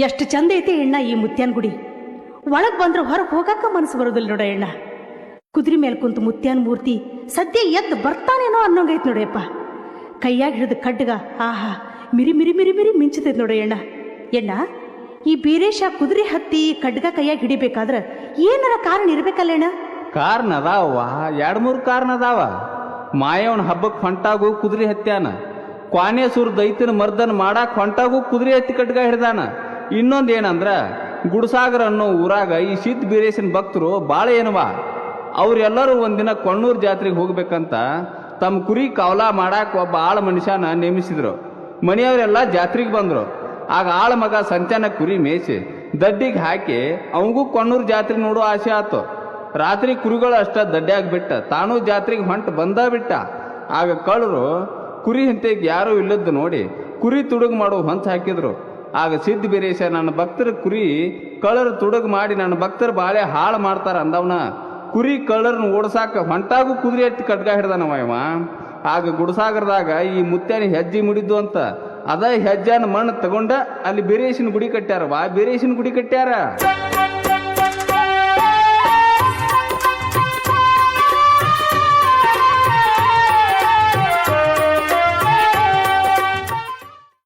ಎಷ್ಟು ಚಂದ ಐತಿ ಎಣ್ಣ ಈ ಮುತ್ಯಾನ ಗುಡಿ. ಒಳಗೆ ಬಂದ್ರೆ ಹೊರಗೆ ಹೋಗಕ್ಕ ಮನಸ್ಸು ಬರೋದಿಲ್ಲ ನೋಡ ಎಣ್ಣ. ಕುದುರೆ ಮೇಲೆ ಕುಂತು ಮುತ್ಯಾನ ಮೂರ್ತಿ ಸದ್ಯ ಎದ್ದು ಬರ್ತಾನೇನೋ ಅನ್ನೋಂಗೈತಿ ನೋಡಿಯಪ್ಪ. ಕೈಯಾಗ ಹಿಡಿದು ಖಡ್ಗ ಆಹಾ ಮಿರಿ ಮಿರಿ ಮಿರಿ ಮಿರಿ ಮಿಂಚತೈತಿ ನೋಡ ಎಣ್ಣ. ಎಣ್ಣ, ಈ ಬೀರೇಶ ಕುದುರೆ ಹತ್ತಿ ಖಡ್ಗ ಕೈಯಾಗ ಹಿಡಿಬೇಕಾದ್ರೆ ಏನಾರ ಕಾರಣ ಇರ್ಬೇಕಲ್ಲ ಅಣ್ಣ? ಕಾರಣ ಅದಾವ, 2-3 ಕಾರಣ ಅದಾವ. ಮಾಯವನ ಹಬ್ಬಕ್ಕೆ ಹೊಂಟಾಗು ಕುದುರೆ ಹತ್ಯಾನ, ಕ್ವಾನೇಸೂರ್ ದೈತನ ಮರ್ದನ ಮಾಡಾಕ್ ಹೊಂಟಾಗು ಕುದುರೆ ಹತ್ತಿ ಖಡ್ಗ ಹಿಡ್ದಾನ. ಇನ್ನೊಂದು ಏನಂದ್ರ ಗುಡಸಾಗರ ಅನ್ನೋ ಊರಾಗ ಈ ಸಿದ್ಧ ಬೀರೇಶನ ಭಕ್ತರು ಭಾಳ ಏನವ. ಅವ್ರೆಲ್ಲರೂ ಒಂದಿನ ಕೊಣ್ಣೂರು ಜಾತ್ರೆಗೆ ಹೋಗ್ಬೇಕಂತ ತಮ್ಮ ಕುರಿ ಕವಲ ಮಾಡಾಕ ಒಬ್ಬ ಆಳ ಮನುಷ್ಯನ ನೇಮಿಸಿದ್ರು. ಮನೆಯವರೆಲ್ಲ ಜಾತ್ರೆಗೆ ಬಂದ್ರು. ಆಗ ಆಳ ಮಗ ಸಂಚಾನ ಕುರಿ ಮೇಯಿಸಿ ದಡ್ಡಿಗೆ ಹಾಕಿ ಅವಂಗೂ ಕೊಣ್ಣೂರು ಜಾತ್ರೆ ನೋಡೋ ಆಸೆ ಆತು. ರಾತ್ರಿ ಕುರಿಗಳು ಅಷ್ಟ ದಡ್ಡಿಯಾಗ್ಬಿಟ್ಟ, ತಾನೂ ಜಾತ್ರೆಗೆ ಹೊಂಟು ಬಂದ ಬಿಟ್ಟ. ಆಗ ಕಳ್ಳರು ಕುರಿ ಹಿಂತೆಗೆ ಯಾರೂ ಇಲ್ಲದ್ದು ನೋಡಿ ಕುರಿ ತುಡುಗು ಮಾಡೋ ಹೊಂಚ ಹಾಕಿದ್ರು. ಆಗ ಸಿದ್ಧ ಬೀರೇಶ ನನ್ನ ಭಕ್ತರ ಕುರಿ ಕಳ್ಳರು ತುಡುಗು ಮಾಡಿ ನನ್ನ ಭಕ್ತರ ಬಾಳೆ ಹಾಳು ಮಾಡ್ತಾರ ಅಂದವನ. ಕುರಿ ಕಳ್ಳರನ್ನ ಓಡ್ಸಾಕ ಹೊಂಟಾಗೂ ಕುದುರೆ ಎತ್ತಿ ಖಡ್ಗ ಹಿಡ್ದಾನವ ಇವ. ಆಗ ಗುಡಸಾಗರದಾಗ ಈ ಮುತ್ಯಾನ ಹೆಜ್ಜೆ ಮುಡಿದ್ದು ಅಂತ ಅದ ಹೆಜ್ಜಾನ ಮಣ್ಣು ತಗೊಂಡ ಅಲ್ಲಿ ಬೀರೇಶನ ಗುಡಿ ಕಟ್ಟ್ಯಾರವ, ಬೀರೇಶನ ಗುಡಿ ಕಟ್ಟ್ಯಾರ.